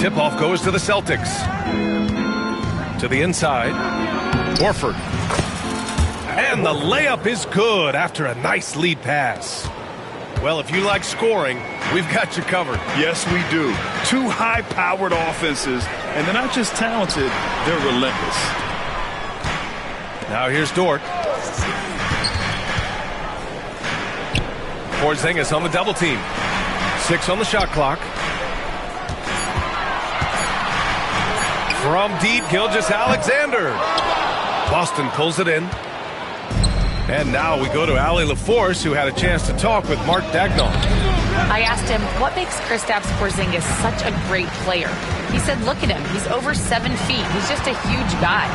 Tip-off goes to the Celtics. To the inside. Horford. And the layup is good after a nice lead pass. Well, if you like scoring, we've got you covered. Yes, we do. Two high-powered offenses, and they're not just talented, they're relentless. Now here's Dort. Porzingis on the double team. 6 on the shot clock. From deep, Gilgeous-Alexander. Boston pulls it in. And now we go to Allie LaForce, who had a chance to talk with Mark Dagnall. I asked him, what makes Kristaps Porzingis such a great player? He said, look at him. He's over 7 feet. He's just a huge guy.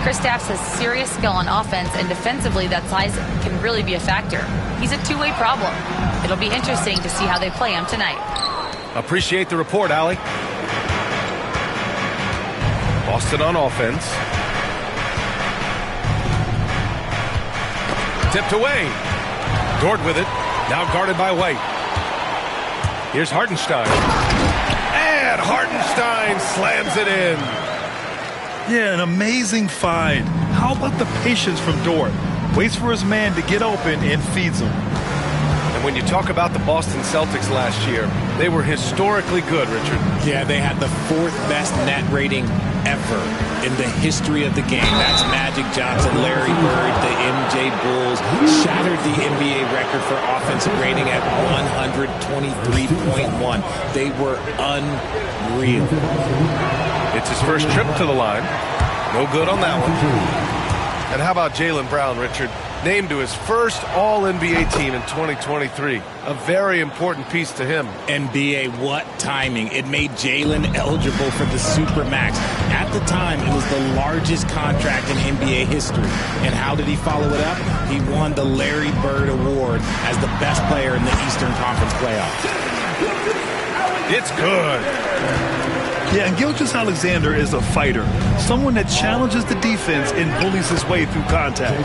Kristaps has serious skill on offense, and defensively, that size can really be a factor. He's a two-way problem. It'll be interesting to see how they play him tonight. Appreciate the report, Allie. Boston on offense. Tipped away. Dort with it. Now guarded by White. Here's Hartenstein. And Hartenstein slams it in. Yeah, an amazing find. How about the patience from Dort? Waits for his man to get open and feeds him. And when you talk about the Boston Celtics last year, they were historically good, Richard. Yeah, they had the 4th best net rating ever in the history of the game. That's Magic Johnson, Larry Bird, the MJ Bulls. Shattered the NBA record for offensive rating at 123.1. They were unreal. It's his first trip to the line. No good on that one. And how about Jaylen Brown, Richard? Named to his first All-NBA team in 2023. A very important piece to him. NBA, what timing. It made Jaylen eligible for the Supermax. At the time, it was the largest contract in NBA history. And how did he follow it up? He won the Larry Bird Award as the best player in the Eastern Conference playoffs. It's good. Yeah, and Gilgeous-Alexander is a fighter. Someone that challenges the defense and bullies his way through contact.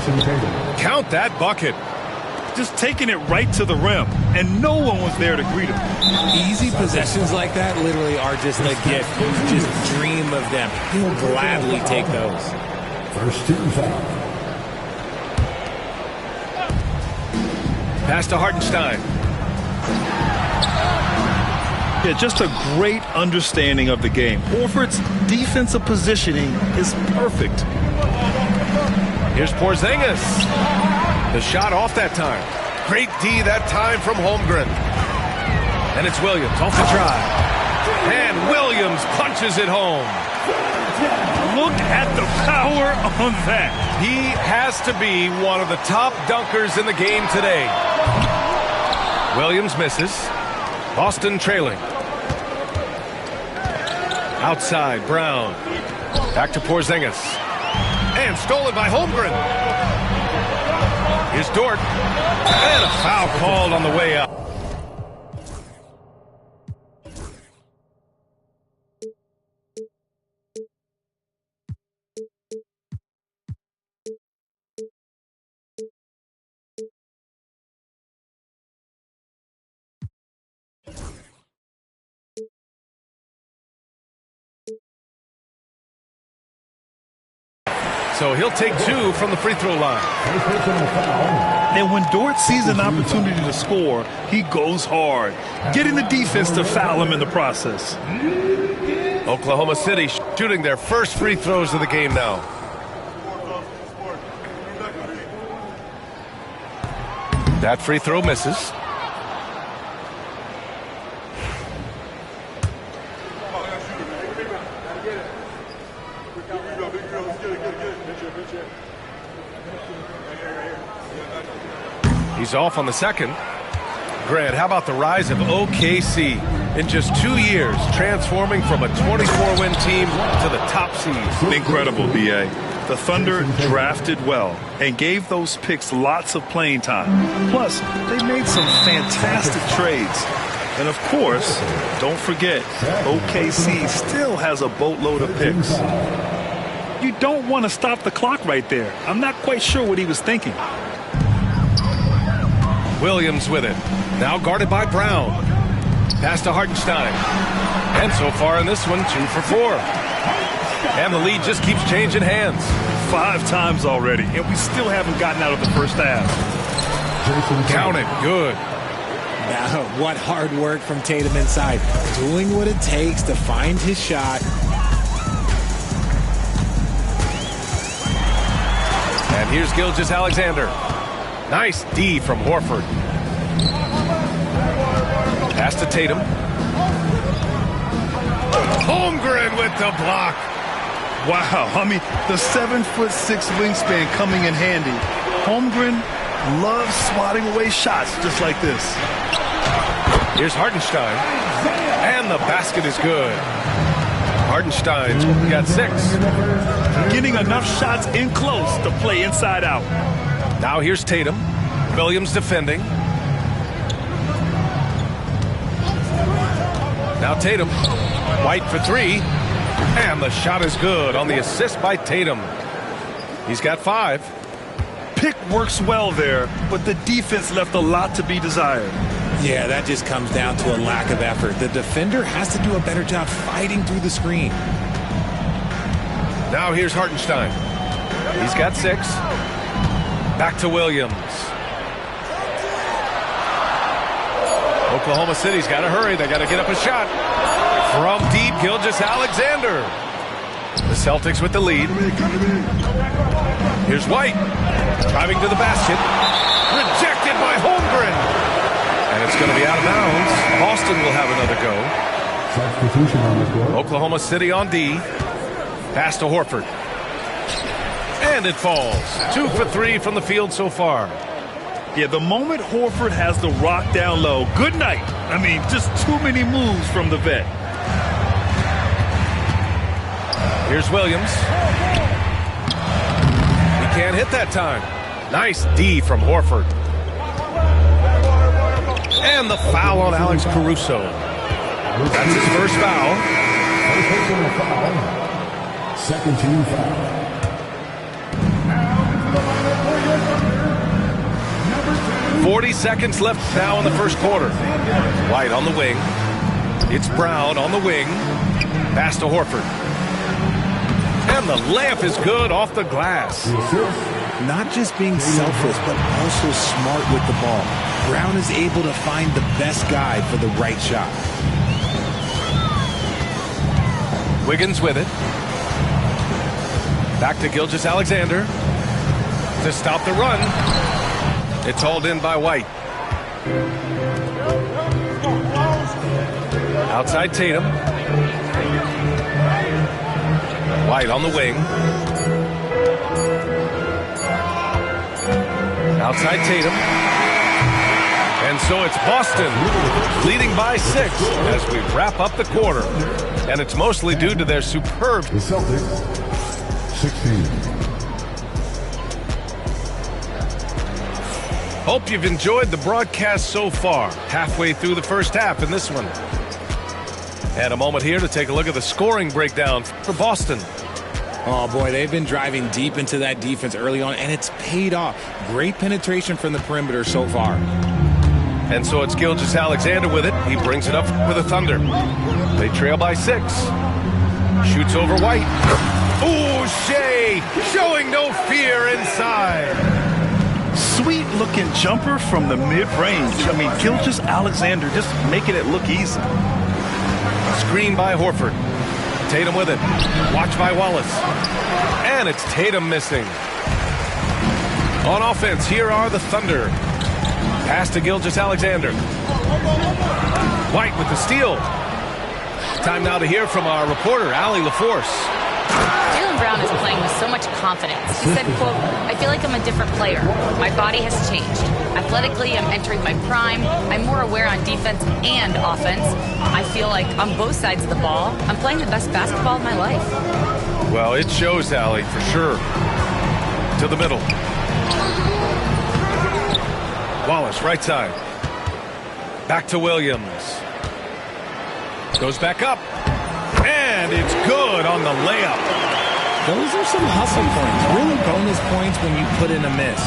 Count that bucket. Just taking it right to the rim, and no one was there to greet him. Easy possessions like that literally are just a gift. You just dream of them. He'll gladly take those. First team foul. Pass to Hartenstein. Yeah, just a great understanding of the game. Horford's defensive positioning is perfect. Here's Porzingis. The shot off that time. Great D that time from Holmgren. And it's Williams off the drive. And Williams punches it home. Look at the power on that. He has to be one of the top dunkers in the game today. Williams misses. Boston trailing. Outside, Brown. Back to Porzingis. And stolen by Holmgren. Here's Dort. And a foul called on the way up. So he'll take 2 from the free throw line. And when Dort sees an opportunity to score, he goes hard, getting the defense to foul him in the process. Oklahoma City shooting their first free throws of the game now. That free throw misses. He's off on the second. Grant, how about the rise of OKC? In just 2 years, transforming from a 24-win team to the top seeds. Incredible, B.A. The Thunder drafted well and gave those picks lots of playing time. Plus, they made some fantastic trades. And of course, don't forget, OKC still has a boatload of picks. You don't want to stop the clock right there. I'm not quite sure what he was thinking. Williams with it. Now guarded by Brown. Pass to Hartenstein. And so far in this one, 2 for 4. And the lead just keeps changing hands. 5 times already, and we still haven't gotten out of the first half. Count it. Good. Now, what hard work from Tatum inside. Doing what it takes to find his shot. And here's Gilgeous-Alexander. Nice D from Horford. Pass to Tatum. Holmgren with the block. Wow, I mean, the 7'6" wingspan coming in handy. Holmgren loves swatting away shots just like this. Here's Hartenstein. And the basket is good. Hartenstein's got 6. Getting enough shots in close to play inside out. Now here's Tatum. Williams defending. Now Tatum. White for 3. And the shot is good on the assist by Tatum. He's got 5. Pick works well there, but the defense left a lot to be desired. Yeah, that just comes down to a lack of effort. The defender has to do a better job fighting through the screen. Now here's Hartenstein. He's got 6. Back to Williams. Oklahoma City's got to hurry. They got to get up a shot. From deep, Gilgeous-Alexander. The Celtics with the lead. Here's White. Driving to the basket. Rejected by Holmgren. And it's going to be out of bounds. Boston will have another go. Substitution on the court. Oklahoma City on D. Pass to Horford. And it falls. 2 for 3 from the field so far. Yeah, the moment Horford has the rock down low, good night. I mean, just too many moves from the vet. Here's Williams. He can't hit that time. Nice D from Horford. And the foul on Alex Caruso. That's his first foul. Second team foul. 40 seconds left now in the first quarter. White on the wing. It's Brown on the wing. Pass to Horford. And the layup is good off the glass. Not just being selfless, but also smart with the ball. Brown is able to find the best guy for the right shot. Wiggins with it. Back to Gilgeous-Alexander to stop the run. It's hauled in by White. Outside Tatum. White on the wing. Outside Tatum. And so it's Boston leading by 6 as we wrap up the quarter. And it's mostly due to their superb... The Celtics, 16. Hope you've enjoyed the broadcast so far. Halfway through the first half in this one. And a moment here to take a look at the scoring breakdown for Boston. Oh, boy, they've been driving deep into that defense early on, and it's paid off. Great penetration from the perimeter so far. And so it's Gilgeous-Alexander with it. He brings it up for the Thunder. They trail by 6. Shoots over White. Ooh, Shea showing no fear inside. Sweet looking jumper from the mid-range. I mean, Gilgeous-Alexander just making it look easy. Screen by Horford. Tatum with it. Watch by Wallace. And it's Tatum missing. On offense, here are the Thunder. Pass to Gilgeous-Alexander. White with the steal. Time now to hear from our reporter, Allie LaForce. Jaylen Brown is playing with so much confidence. He said, quote, "I feel like I'm a different player. My body has changed. Athletically, I'm entering my prime. I'm more aware on defense and offense. I feel like on both sides of the ball, I'm playing the best basketball of my life." Well, it shows, Allie, for sure. To the middle. Wallace, right side. Back to Williams. Goes back up. And it's good on the layup. Those are some hustle points. Really bonus points when you put in a miss.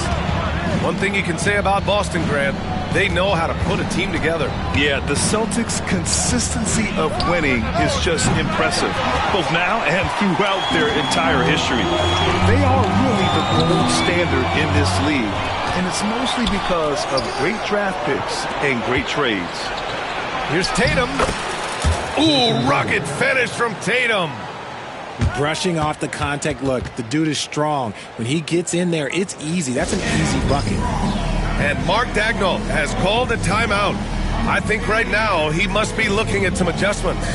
One thing you can say about Boston, Grant, they know how to put a team together. Yeah, the Celtics' consistency of winning is just impressive, both now and throughout their entire history. They are really the gold standard in this league, and it's mostly because of great draft picks and great trades. Here's Tatum. Ooh, rocket finish from Tatum. Brushing off the contact. Look, the dude is strong. When he gets in there, it's easy. That's an easy bucket. And Mark Daigneault has called a timeout. I think right now he must be looking at some adjustments.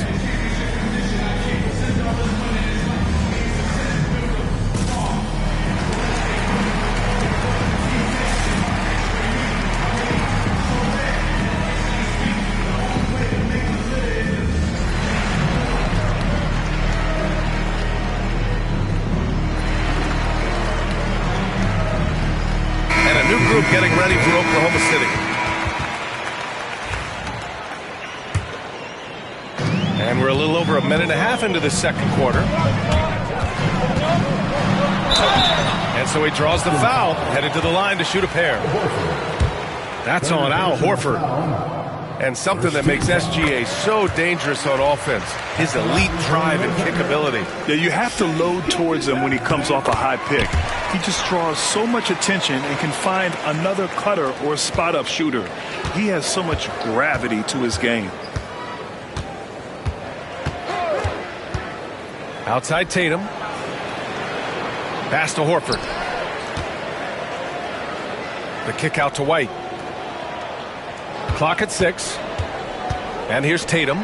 Getting ready for Oklahoma City. And we're a little over a minute and a half into the second quarter. And so he draws the foul, headed to the line to shoot a pair. That's on Al Horford. And something that makes SGA so dangerous on offense, his elite drive and kick ability. Yeah, you have to load towards him when he comes off a high pick. He just draws so much attention and can find another cutter or a spot-up shooter. He has so much gravity to his game. Outside Tatum. Pass to Horford. The kick out to White. Clock at 6. And here's Tatum.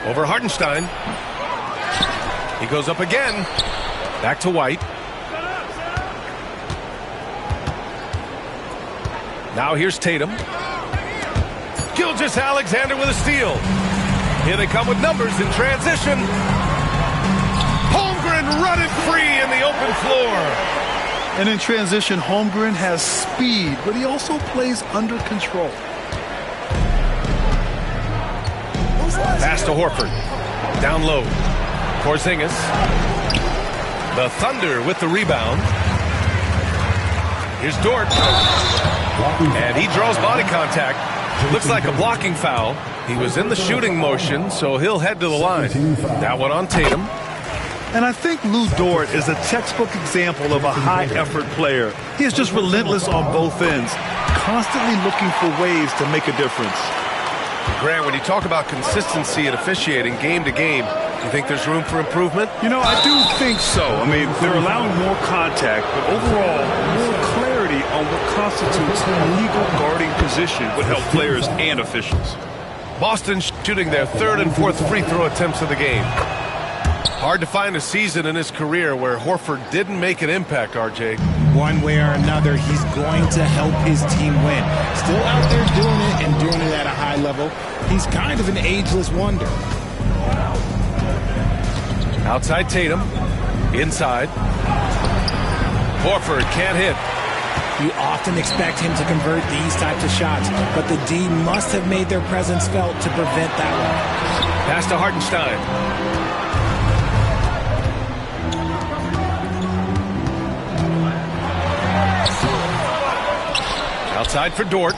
Over Hartenstein. He goes up again. Back to White. Now here's Tatum. Gilgeous-Alexander with a steal. Here they come with numbers in transition. Holmgren running free in the open floor. And in transition, Holmgren has speed, but he also plays under control. Pass to Horford. Down low. Porzingis. The Thunder with the rebound. Here's Dort. And he draws body contact. Looks like a blocking foul. He was in the shooting motion, so he'll head to the line. That one on Tatum. And I think Lou Dort is a textbook example of a high-effort player. He is just relentless on both ends, constantly looking for ways to make a difference. Grant, when you talk about consistency and officiating game to game, do you think there's room for improvement? You know, I do think so. I mean, they're allowing more contact, but overall, more clarity on what constitutes a legal guarding position would help players and officials. Boston shooting their third and fourth free throw attempts of the game. Hard to find a season in his career where Horford didn't make an impact, RJ. One way or another, he's going to help his team win. Still out there doing it and doing it at a high level. He's kind of an ageless wonder. Outside Tatum. Inside. Horford can't hit. You often expect him to convert these types of shots, but the D must have made their presence felt to prevent that one. Pass to Hartenstein. Outside for Dort.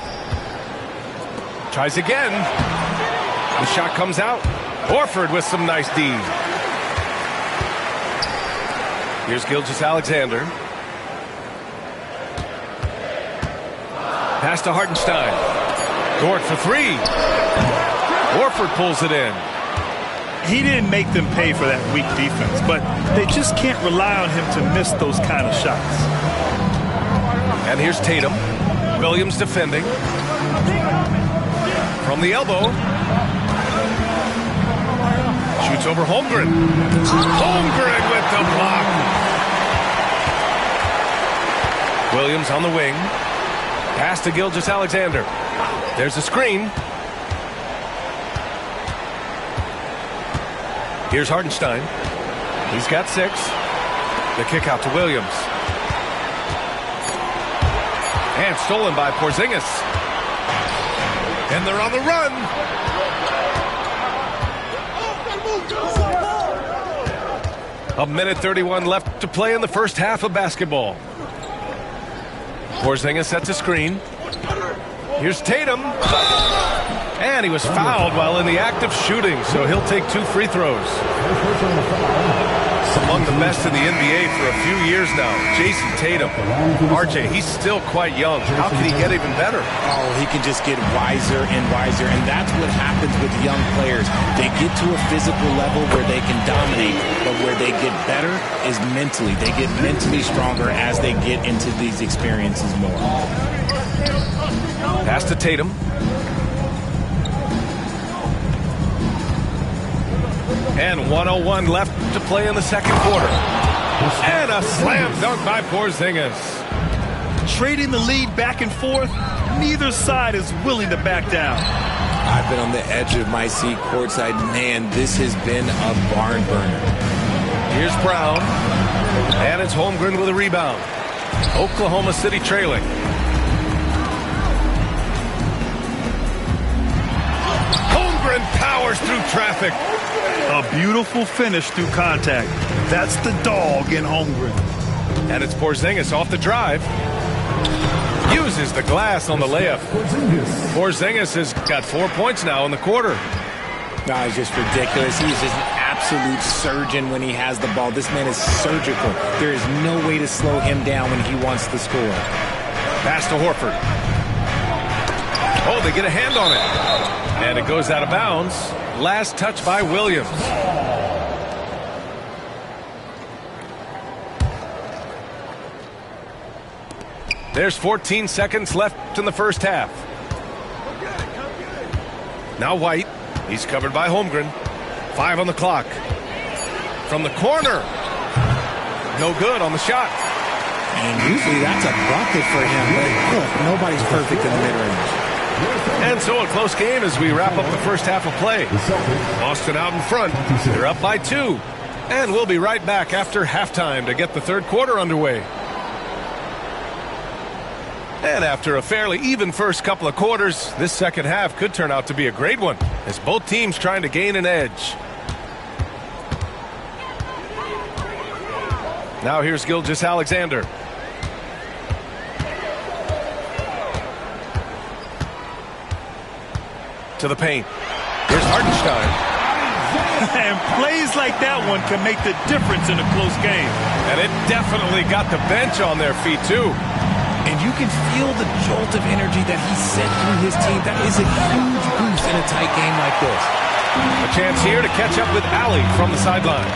Tries again. The shot comes out. Horford with some nice D. Here's Gilgeous-Alexander. Pass to Hartenstein. Dort for three. Horford pulls it in. He didn't make them pay for that weak defense, but they just can't rely on him to miss those kind of shots. And here's Tatum. Williams defending. From the elbow. Shoots over Holmgren. Holmgren with the block. Williams on the wing. Pass to Gilgeous-Alexander. There's a screen. Here's Hartenstein. He's got 6. The kick out to Williams. And stolen by Porzingis. And they're on the run. A minute 31 left to play in the first half of basketball. Porzingis sets a screen. Here's Tatum. And he was fouled while in the act of shooting, so he'll take 2 free throws. Among the best in the NBA for a few years now, Jason Tatum. RJ, he's still quite young. How can he get even better? Oh, he can just get wiser and wiser, and that's what happens with young players. They get to a physical level where they can dominate, but where they get better is mentally. They get mentally stronger as they get into these experiences more. Pass to Tatum. And 1:01 left to play in the second quarter. And a slam dunk by Porzingis. Trading the lead back and forth, neither side is willing to back down. I've been on the edge of my seat courtside. Man, this has been a barn burner. Here's Brown. And it's Holmgren with a rebound. Oklahoma City trailing. Holmgren powers through traffic. A beautiful finish through contact. That's the dog in Holmgren. And it's Porzingis off the drive. Uses the glass on the layup. Porzingis has got 4 points now in the quarter. No, it's just ridiculous. He's just an absolute surgeon when he has the ball. This man is surgical. There is no way to slow him down when he wants to score. Pass to Horford. Oh, they get a hand on it. And it goes out of bounds. Last touch by Williams. There's 14 seconds left in the first half. Now White. He's covered by Holmgren. 5 on the clock. From the corner. No good on the shot. And usually that's a bucket for him. But look, nobody's perfect in the mid-range. And so a close game as we wrap up the first half of play. Boston out in front. They're up by 2. And we'll be right back after halftime to get the third quarter underway. And after a fairly even first couple of quarters, this second half could turn out to be a great one as both teams trying to gain an edge. Now here's Gilgeous-Alexander. To the paint. Here's Hartenstein. And plays like that one can make the difference in a close game. And it definitely got the bench on their feet, too. And you can feel the jolt of energy that he sent through his team. That is a huge boost in a tight game like this. A chance here to catch up with Allie from the sideline.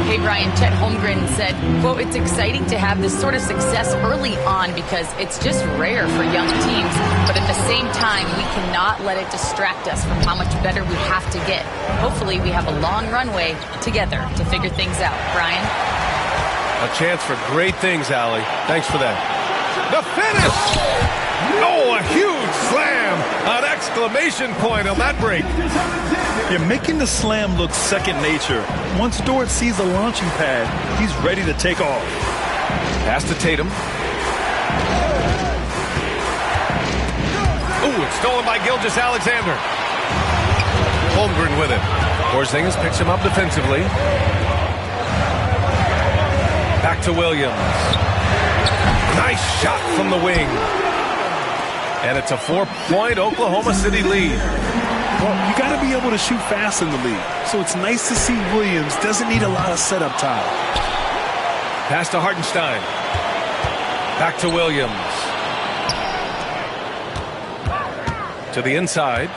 Hey, Brian, Chet Holmgren said, quote, "It's exciting to have this sort of success early on because it's just rare for young teams. But at the same time, we cannot let it distract us from how much better we have to get. Hopefully, we have a long runway together to figure things out." Brian? A chance for great things, Allie. Thanks for that. The finish! Oh, a huge slam! An exclamation point on that break. You're making the slam look second nature. Once Dort sees the launching pad, he's ready to take off. Pass to Tatum. Ooh, it's stolen by Gilgeous-Alexander. Holmgren with it. Porzingis picks him up defensively. Back to Williams. Nice shot from the wing. And it's a 4-point Oklahoma City lead. Well, you got to be able to shoot fast in the league. So it's nice to see Williams doesn't need a lot of setup time. Pass to Hartenstein. Back to Williams. To the inside.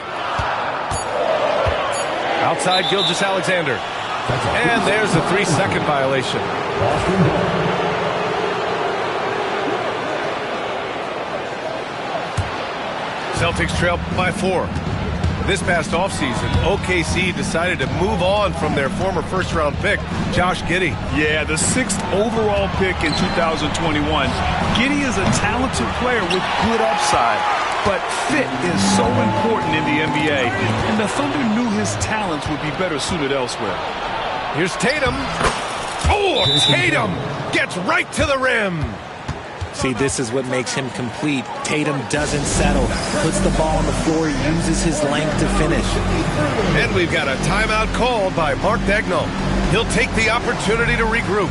Outside Gilgeous-Alexander. And there's a 3-second violation. Celtics trail by 4. This past offseason, OKC decided to move on from their former first-round pick, Josh Giddey. Yeah, the 6th overall pick in 2021. Giddey is a talented player with good upside, but fit is so important in the NBA, and the Thunder knew his talents would be better suited elsewhere. Here's Tatum. Oh, Tatum gets right to the rim. See, this is what makes him complete. Tatum doesn't settle, puts the ball on the floor, uses his length to finish. And we've got a timeout called by Mark Daigneault. He'll take the opportunity to regroup.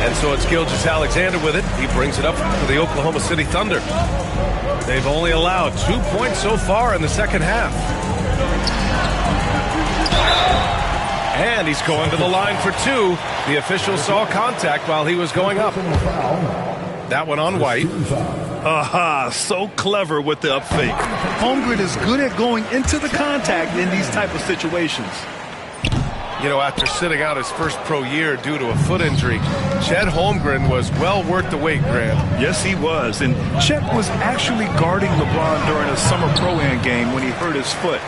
And so it's Gilgeous-Alexander with it. He brings it up for the Oklahoma City Thunder. They've only allowed 2 points so far in the second half. And he's going to the line for 2. The official saw contact while he was going up. That one on White. Aha, so clever with the up fake. Holmgren is good at going into the contact in these type of situations. You know, after sitting out his first pro year due to a foot injury, Chet Holmgren was well worth the wait, Grant. Yes, he was. And Chet was actually guarding LeBron during a summer pro-am game when he hurt his foot.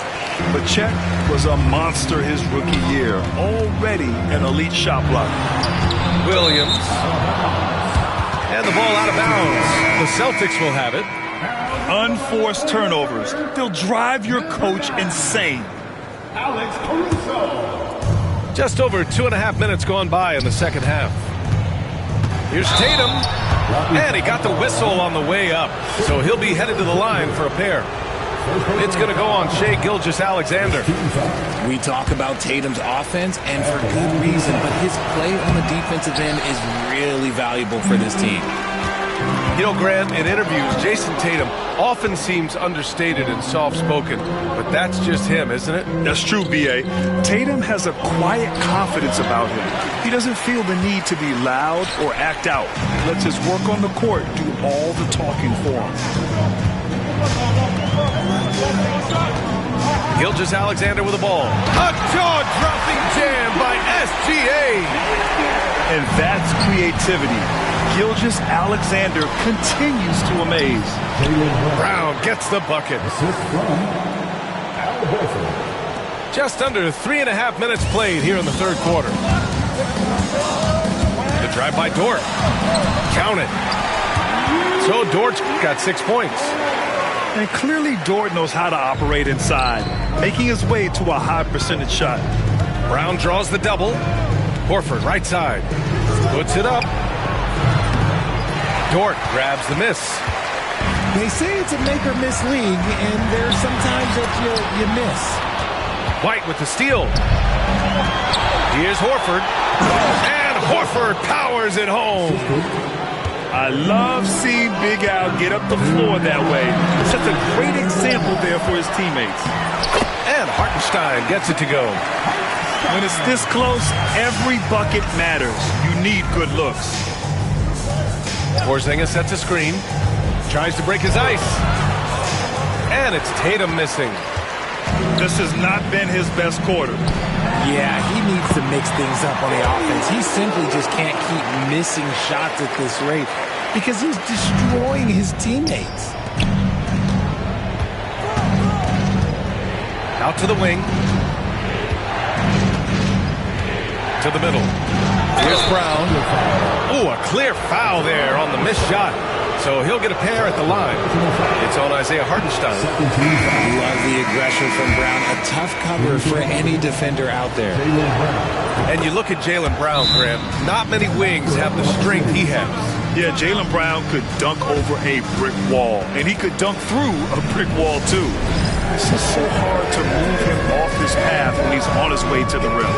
But Chet was a monster his rookie year, already an elite shot blocker. Williams. And the ball out of bounds. The Celtics will have it. Unforced turnovers. They'll drive your coach insane. Alex Caruso. Just over 2.5 minutes gone by in the second half. Here's Tatum. And he got the whistle on the way up. So he'll be headed to the line for a pair. It's going to go on Shai Gilgeous-Alexander. We talk about Tatum's offense, and for good reason, but his play on the defensive end is really valuable for this team. You know, Grant, in interviews, Jason Tatum often seems understated and soft-spoken, but that's just him, isn't it? That's true, B.A. Tatum has a quiet confidence about him. He doesn't feel the need to be loud or act out. He lets his work on the court do all the talking for him. Gilgeous-Alexander with the ball. A jaw-dropping jam by SGA. And that's creativity. Gilgeous-Alexander continues to amaze. Brown gets the bucket. Just under 3.5 minutes played here in the third quarter. The drive by Dort. Count it. So Dort's got 6 points. And clearly Dort knows how to operate inside, making his way to a high percentage shot. Brown draws the double. Horford right side. Puts it up. Dort grabs the miss. They say it's a make-or-miss league, and there's sometimes that you miss. White with the steal. Here's Horford. And Horford powers it home. I love seeing Big Al get up the floor that way. Sets a great example there for his teammates. And Hartenstein gets it to go. When it's this close, every bucket matters. You need good looks. Porzingis sets a screen. Tries to break his ice. And it's Tatum missing. This has not been his best quarter. Yeah, he needs to mix things up on the offense. He simply just can't keep missing shots at this rate because he's destroying his teammates. Out to the wing. To the middle. Here's Brown. Ooh, a clear foul there on the missed shot. So he'll get a pair at the line. It's on Isaiah Hartenstein. Love the aggression from Brown. A tough cover for any defender out there. And you look at Jaylen Brown, Graham. Not many wings have the strength he has. Yeah, Jaylen Brown could dunk over a brick wall. And he could dunk through a brick wall, too. It's just so hard to move him off his path when he's on his way to the rim.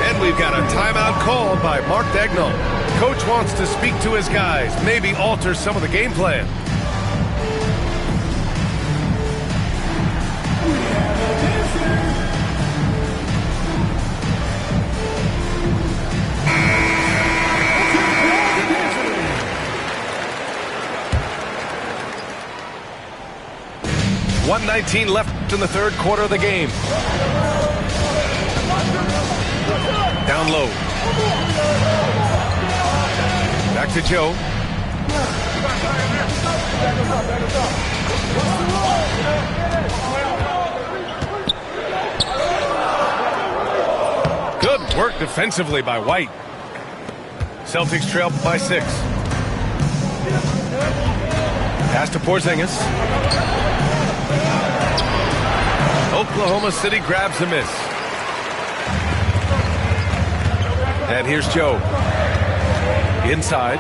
And we've got a timeout called by Mark Daigneault. Coach wants to speak to his guys, maybe alter some of the game plan. .119 left in the third quarter of the game. Down low. Back to Joe. Good work defensively by White. Celtics trail by 6. Pass to Porzingis. Oklahoma City grabs the miss. And here's Joe. Inside.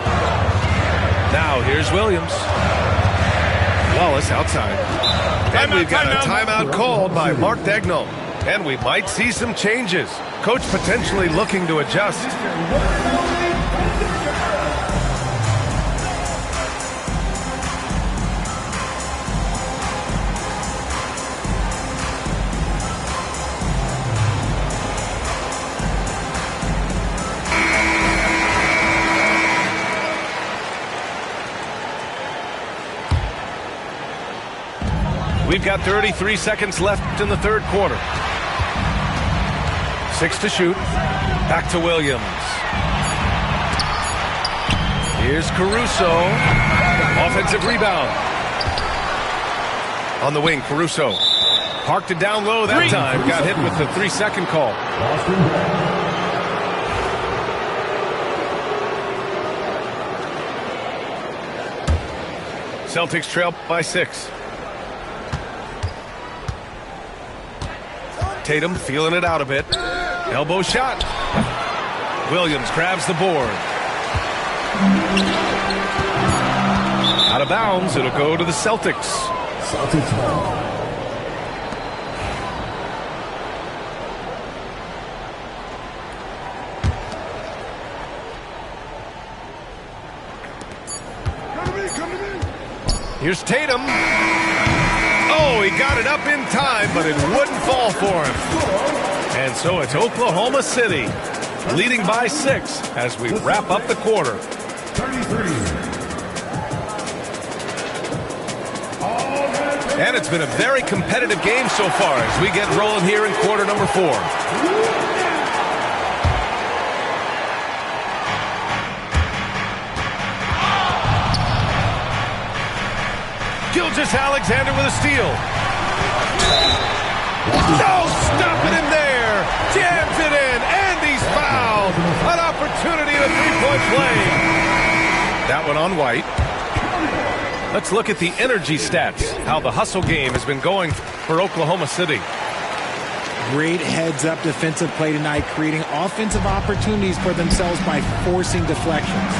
Now here's Williams. Wallace outside. And we've got a timeout called by Mark Daigneault. And we might see some changes. Coach potentially looking to adjust. We've got 33 seconds left in the third quarter. 6 to shoot. Back to Williams. Here's Caruso. Offensive rebound. On the wing, Caruso. Parked it down low that time. Got hit with the 3-second call. Celtics trail by 6. Tatum feeling it out a bit. Elbow shot. Williams grabs the board. Out of bounds. It'll go to the Celtics. Celtics ball. Here's Tatum. Oh, he got it up in time, but it wouldn't fall for him. And so it's Oklahoma City leading by 6 as we wrap up the quarter. 33. And it's been a very competitive game so far as we get rolling here in quarter number 4. Gilgeous-Alexander with a steal. No, stopping him there. Jams it in, and he's fouled. An opportunity at a three-point play. That one on White. Let's look at the energy stats, how the hustle game has been going for Oklahoma City. Great heads-up defensive play tonight, creating offensive opportunities for themselves by forcing deflections.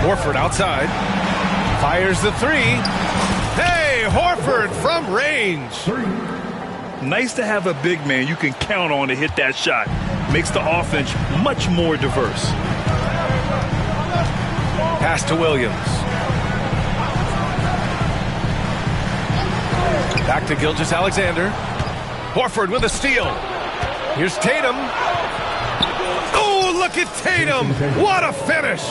Horford outside. Fires the 3. Hey, Horford from range. Nice to have a big man you can count on to hit that shot. Makes the offense much more diverse. Pass to Williams. Back to Gilgeous-Alexander. Horford with a steal. Here's Tatum. Oh, look at Tatum. What a finish.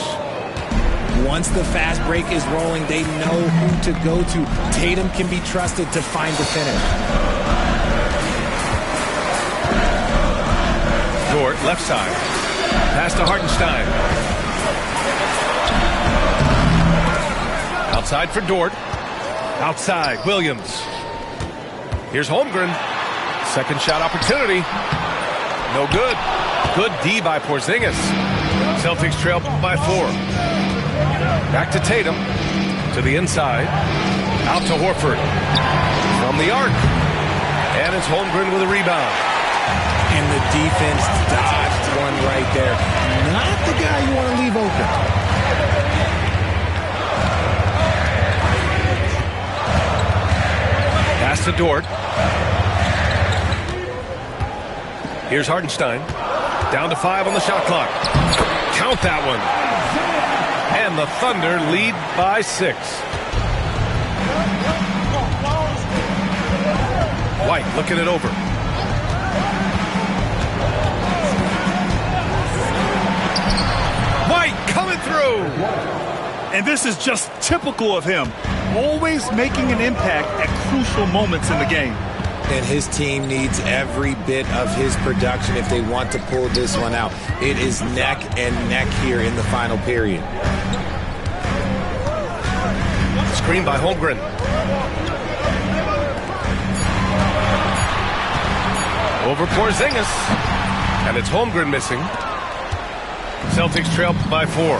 Once the fast break is rolling, they know who to go to. Tatum can be trusted to find the finish. Dort, left side. Pass to Hartenstein. Outside for Dort. Outside, Williams. Here's Holmgren. Second shot opportunity. No good. Good D by Porzingis. Celtics trail by 4. Back to Tatum. To the inside. Out to Horford. From the arc. And it's Holmgren with a rebound. And the defense dodged one right there. Not the guy you want to leave open. Pass to Dort. Here's Hartenstein. Down to 5 on the shot clock. Count that one. And the Thunder lead by 6. White looking it over. White coming through. And this is just typical of him. Always making an impact at crucial moments in the game. And his team needs every bit of his production if they want to pull this one out. It is neck and neck here in the final period. Screen by Holmgren. Over Porzingis. And it's Holmgren missing. Celtics trail by 4.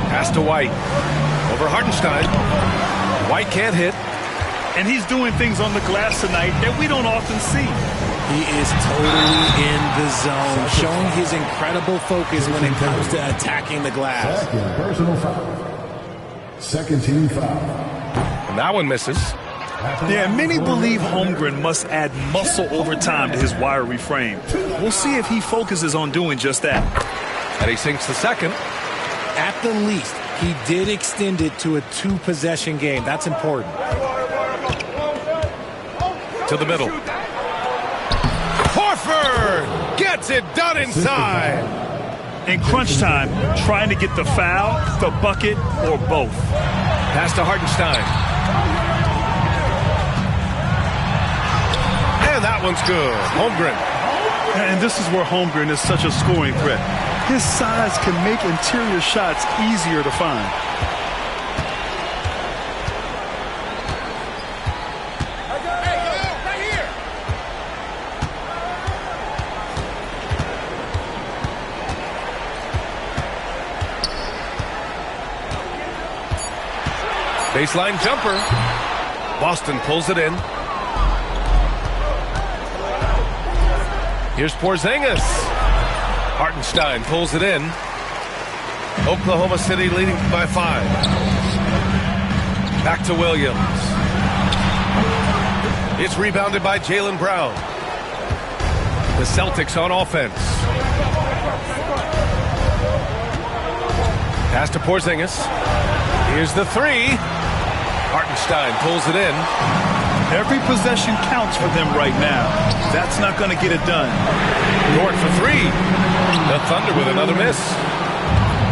Pass to White. Over Hartenstein. White can't hit. And he's doing things on the glass tonight that we don't often see. He is totally in the zone, showing his incredible focus when it comes to attacking the glass. Second personal foul. Second team foul. And that one misses. Yeah, many believe Holmgren must add muscle over time to his wiry frame. We'll see if he focuses on doing just that. And he sinks the second. At the least, he did extend it to a 2-possession game. That's important. To the middle. Horford gets it done inside. In crunch time, trying to get the foul, the bucket, or both. Pass to Hartenstein. And that one's good. Holmgren. And this is where Holmgren is such a scoring threat. His size can make interior shots easier to find. Baseline jumper. Boston pulls it in. Here's Porzingis. Hartenstein pulls it in. Oklahoma City leading by 5. Back to Williams. It's rebounded by Jaylen Brown. The Celtics on offense. Pass to Porzingis. Here's the 3. Hartenstein pulls it in. Every possession counts for them right now. That's not going to get it done. Dort for 3. The Thunder with another miss.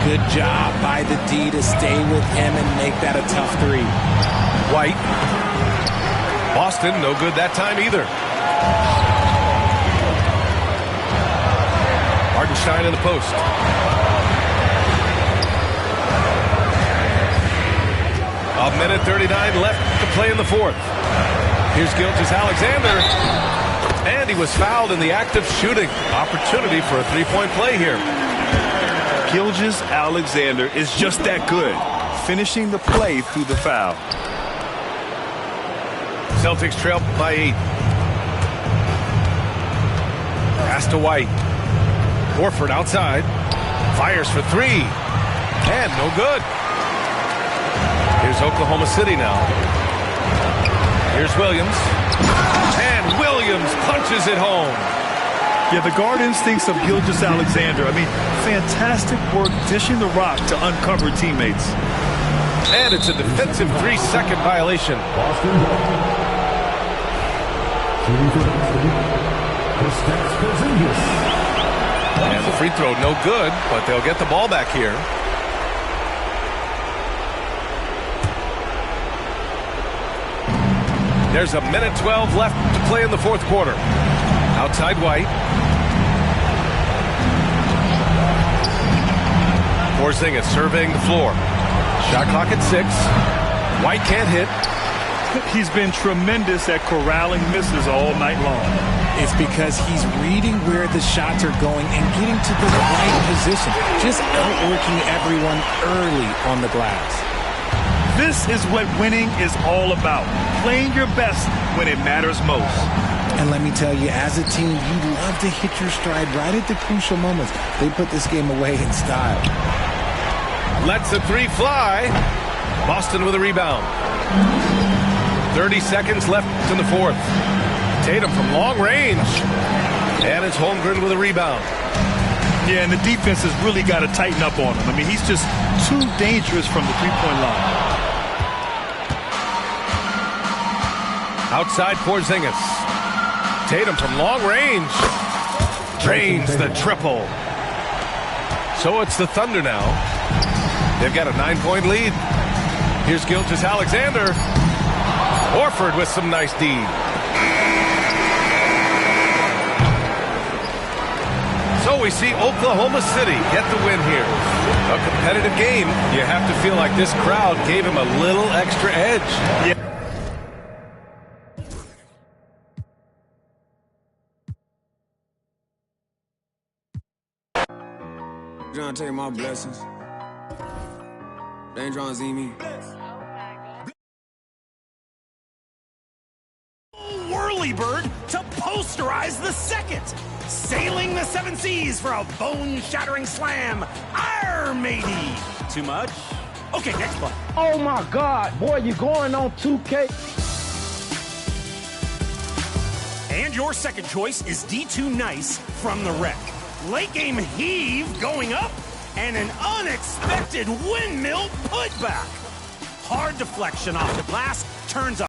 Good job by the D to stay with him and make that a tough 3. White. Boston, no good that time either. Hartenstein in the post. A minute 39 left to play in the 4th. Here's Gilgeous-Alexander. And he was fouled in the act of shooting. Opportunity for a 3-point play here. Gilgeous-Alexander is just that good, finishing the play through the foul. Celtics trail by 8. Pass to White. Horford outside. Fires for 3. And no good. Here's Oklahoma City now. Here's Williams. And Williams punches it home. Yeah, the guard instincts of Gilgeous-Alexander. I mean, fantastic work dishing the rock to uncover teammates. And it's a defensive 3-second violation. Boston. And the free throw no good, but they'll get the ball back here. There's a minute 12 left to play in the 4th quarter. Outside White. Porzingis surveying the floor. Shot clock at 6. White can't hit. He's been tremendous at corralling misses all night long. It's because he's reading where the shots are going and getting to the right position. Just outworking everyone early on the glass. This is what winning is all about. Playing your best when it matters most. And let me tell you, as a team, you love to hit your stride right at the crucial moments. They put this game away in style. Lets the 3 fly. Boston with a rebound. 30 seconds left in the 4th. Tatum from long range. And it's Holmgren with a rebound. Yeah, and the defense has really got to tighten up on him. I mean, he's just too dangerous from the three-point line. Outside Porzingis. Tatum from long range. Drains the triple. So it's the Thunder now. They've got a 9-point lead. Here's Gilgeous-Alexander. Horford with some nice D. So we see Oklahoma City get the win here. A competitive game. You have to feel like this crowd gave him a little extra edge. Yeah. Trying to take my blessings. They ain't trying to see me. Whirlybird to posterize the 2nd. Sailing the 7 seas for a bone-shattering slam. Arr, matey. Too much? Okay, next play. Oh my God, boy, you going on 2K? And your second choice is D2 Nice from the Wreck. Late game heave going up, and an unexpected windmill putback. Hard deflection off the glass, turns up.